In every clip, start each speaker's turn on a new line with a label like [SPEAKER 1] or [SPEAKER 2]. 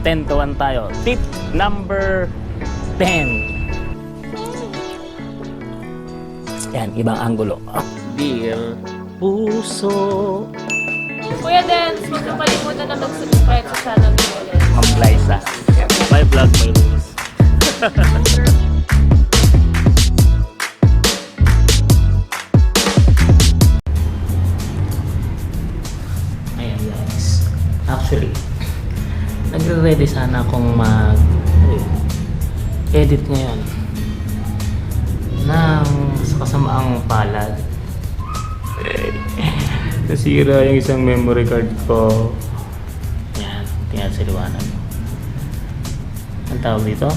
[SPEAKER 1] 10 to 1 tayo. Tip number 10. Yan, ibang anggulo. Dear puso.
[SPEAKER 2] Kuya Dance, huwag na kalimutan na mag-subscribe sa channel ko ulit.
[SPEAKER 1] Ma'am Liza. My vlog, my rules. Ayan guys. Actually, nagre-ready sana akong edit ngayon ng sa kasamaang palad. Nasira yung isang memory card ko. Yan, tingnan sa liwanag. Ang tawag dito?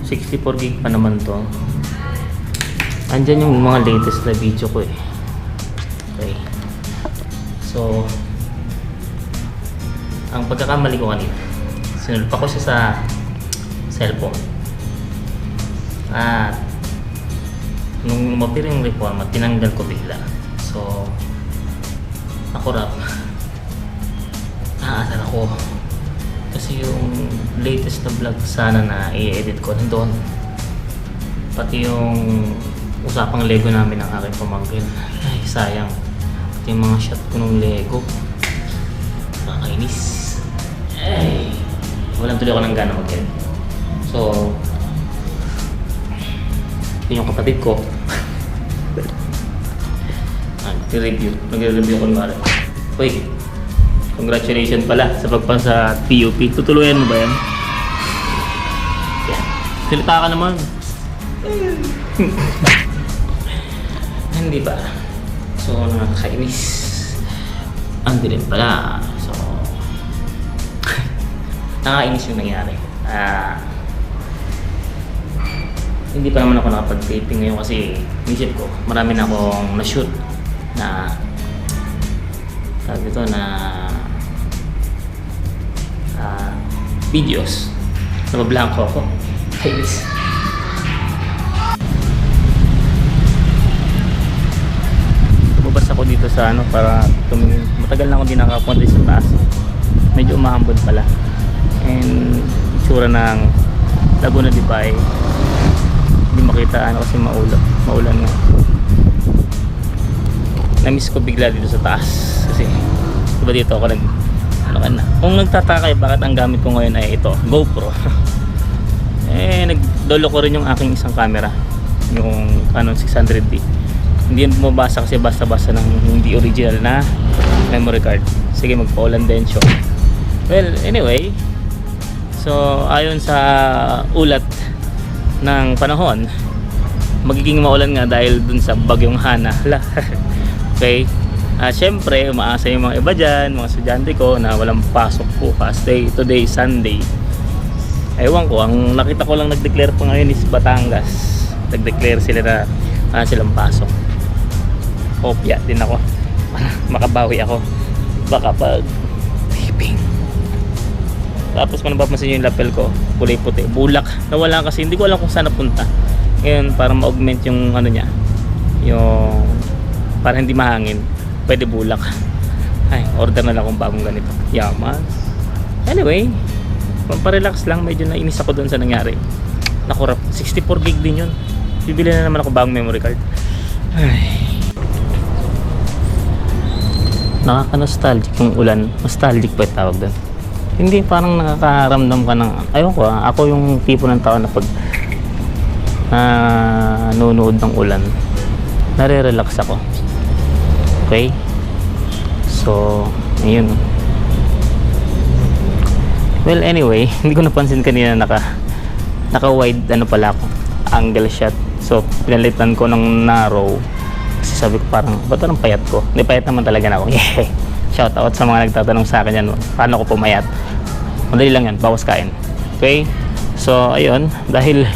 [SPEAKER 1] 64 gig pa naman to. Andyan yung mga latest na video ko eh. Okay. So, ang pagkakamali ko kanina, sinulpa ko siya sa cellphone. At nung lumapir yung reforma, tinanggal ko bigla. So, nakurap. Naasar ako. Kasi yung latest na vlog sana na i-edit ko nandun. Pati yung usapang Lego namin ng aking pamangkin. Ay, sayang. Pati yung mga shot ko ng Lego. Nakakainis. Ay, walang tuloy ako ng gana mag-edit. So, yun yung kapatid ko. Nagre-review ko naman. Uy, congratulations pala sa pagpasa PUP. Tutuluyan mo ba yan? Yeah. Silita ka naman. Hindi ba? So, nakakainis. Ang dilim pala. So, nakakainis yung nangyari. Hindi pa naman ako nakapag-taping ngayon kasi isip ko, marami na akong na-shoot na sabi ito na videos. Nabablanko ako. Kainis. Lumabas ako dito sa ano para tumingin. Matagal na ako din nakapunta sa taas. Medyo umahambon pala. And itsura ng Laguna de Bay. Hindi makita ano kasi maulan nga. Na-miss ko bigla dito sa taas kasi diba dito ako kung nagtataka kayo bakit ang gamit ko ngayon ay ito, GoPro. Nagdolo ko rin yung aking isang camera, yung Canon 600D. Hindi yan bumabasa kasi basta-basta ng hindi original na memory card. Sige, magpa-ulan din siya. Well, anyway, so ayon sa ulat ng panahon, magiging maulan nga dahil dun sa bagyong Hana. Okay, syempre umaasa yung mga iba dyan, mga estudyante ko na walang pasok bukas. Today Sunday. Ewan ko, ang nakita ko lang nag-declare pa ngayon is Batangas. Nag-declare sila na silang pasok. Hopya din ako makabawi ako baka pag taping. Tapos kung napapansin nyo yung lapel ko, kulay puti, bulak, nawala kasi, hindi ko alam kung saan napunta. Ngayon para ma-augment yung ano niya, yung para hindi mahangin, pwede bulak. Ay, order na lang akong bagong ganito. Yaman. Anyway, pamparelax lang, medyo nainis ako doon sa nangyari. Nakurap, 64 gig din yun. Bibili na naman ako bagong memory card. Ay. Nakaka-nostalgic yung ulan. Nostalgic ba yung tawag doon? Hindi, parang nakakaramdam ka ng, ayun ko, ako yung tipo ng tao na pag nanonood ng ulan, nare-relax ako. Okay? So, ayun. Well, anyway, hindi ko napansin kanina naka-wide ano pala ako, angle shot. So, pinalitan ko ng narrow. Kasi sabi ko parang, ba't anong payat ko? Hindi, payat naman talaga na ako. Yeah. Shout out sa mga nagtatanong sa akin yan. Paano ko pumayat? Madali lang yan, bawas kain. Okay? So, ayun, dahil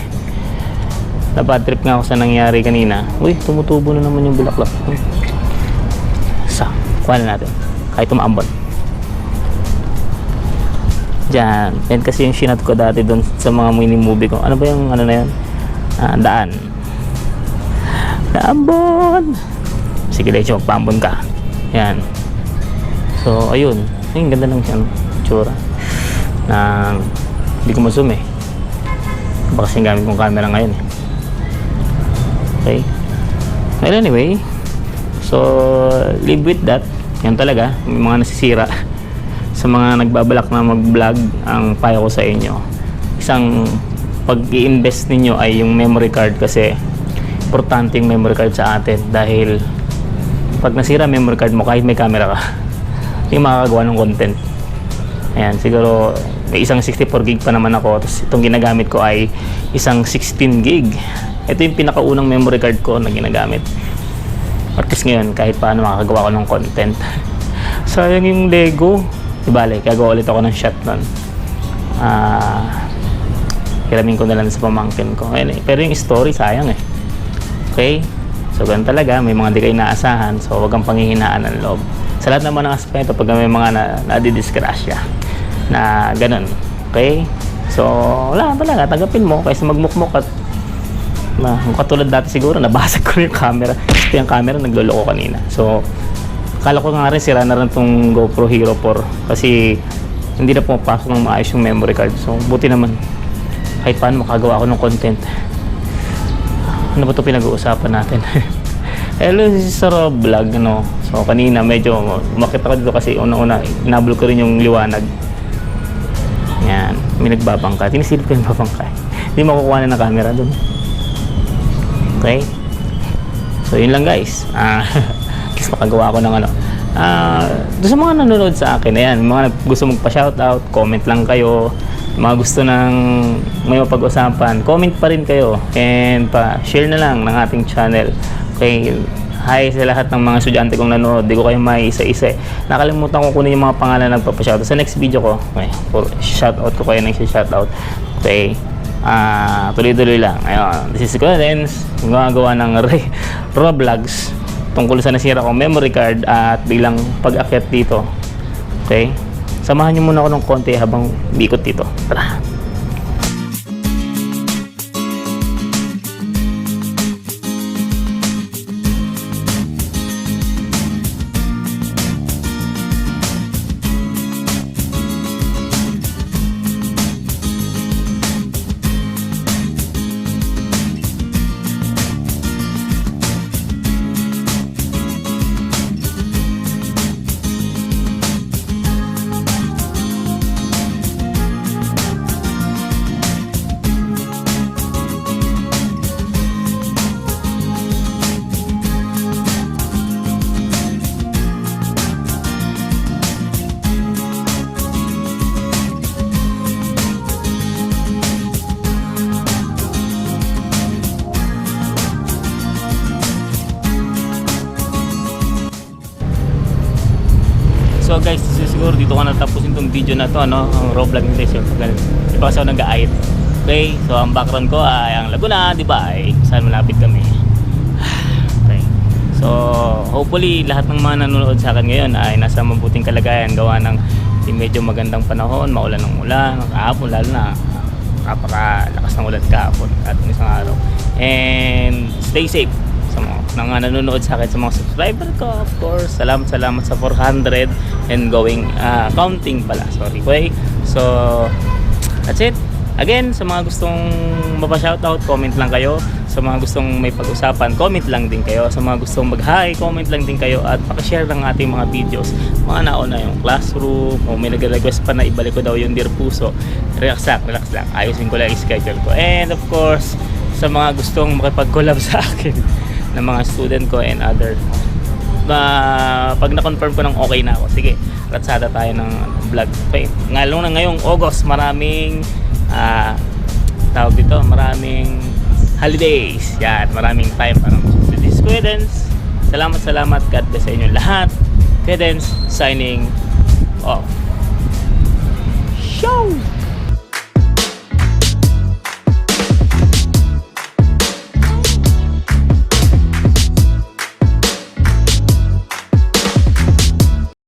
[SPEAKER 1] na-bad trip nga ako sa nangyari kanina. Uy, tumutubo na naman yung bulaklak. Kuha na natin kahit umaambon dyan. Yan kasi yung sinat ko dati doon sa mga mini movie ko. Ano ba yung ano na yan? Daan Naambon. Sige, Lecho, magpaambon ka. Yan. So, ayun. Ay, ganda ng tsura. ng hindi ko ma-zoom eh. Baka kasing gamit kong camera ngayon eh. Okay. Well, anyway, so live with that. Yan talaga, may mga nasisira. Sa mga nagbabalak na mag-vlog, ang payo ko sa inyo, isang pag-i-invest ninyo ay yung memory card, kasi importante yung memory card sa atin. Dahil pag nasira memory card mo, kahit may camera ka, hindi makakagawa ng content. Ayan, siguro may isang 64 gig pa naman ako, tapos itong ginagamit ko ay isang 16 gig. Ito yung pinakaunang memory card ko na ginagamit. At least ngayon, kahit paano makakagawa ko ng content. Sayang yung Lego. Ibalik, gagawa ulit ako ng shot nun. Hiramin ko na lang sa pamangkin ko. Ayun, pero yung story, sayang eh. Okay? So, ganun talaga. May mga di kayo inaasahan. So, huwag kang panghihinaan ng loob. Sa lahat naman ng aspeto, pag may mga nadidisgrasya na ganun. Okay? So, wala talaga. Tagapin mo. Kaysa magmukmuk at katulad dati siguro, nabasag ko yung camera. Ito yung camera, nagloloko kanina. So, akala ko nga rin sira na rin itong GoPro Hero 4 kasi hindi na pumapasok ng maayos yung memory card. So, buti naman. Kahit paano makagawa ako ng content. Ano ba ito pinag-uusapan natin? Hello, this is Rob Vlog, ano. So, kanina medyo umakit ako dito kasi una-una, inabol ko rin yung liwanag. Yan, may nagbabangka. Tinisilip ko yung babangka. Hindi makukuha na ng camera dun. Okay? So, yun lang guys. Makagawa ako ng ano. Doon sa mga nanonood sa akin, ayan, mga gusto magpa-shoutout, comment lang kayo. Mga gusto ng may mapag-usapan, comment pa rin kayo. And pa-share na lang ng ating channel. Okay, hi sa lahat ng mga estudyante kong nanonood. Di ko kayo may isa-isa. Nakalimutan ko kunin yung mga pangalan na nagpapa-shoutout. Sa next video ko, okay, shoutout ko kayo ng shoutout. Okay. Tuloy-tuloy lang. Ayun, this is Gordens. Gumagawa ng Roblogs tungkol sa nasira kong memory card at biglang pag-akyat dito. Okay? Samahan niyo muna ako ng konti habang bikot dito. Tara! So guys, siguro dito ko natapusin itong video na to, ano, ang raw vlog nito. So, di ba kasi ako nag-aayit. Okay, so ang background ko ay ang Laguna, di ba? Ay saan malapit kami. Okay. So hopefully lahat ng mga nanonood sa akin ngayon ay nasa mabuting kalagayan, gawa ng medyo magandang panahon, maulan ng ulan, kahapon lalo na napakalakas ng ulan kahapon at isang araw. And stay safe sa mga nanonood sa akin, sa mga subscriber ko, of course. Salamat sa 400 and going, counting pala, sorry. Okay, so that's it. Again, sa mga gustong mapa-shoutout, comment lang kayo. Sa mga gustong may pag-usapan, comment lang din kayo. Sa mga gustong mag-hi, comment lang din kayo. At pakishare lang ating mga videos. Mga nauna yung classroom, o may nag-request pa na ibalik ko daw yung Dear Puso. Relax lang. Ayusin ko lang yung schedule ko. And of course, sa mga gustong makipag-collab sa akin ng mga student ko and other, pag na-confirm ko ng okay na ako, sige, ratsada tayo ng vlog. Okay, ngalong na ngayong August, maraming tawag dito, maraming holidays. Yan, maraming time para mag-study. Salamat. God bless sa inyo lahat. Kuya Dens, signing off.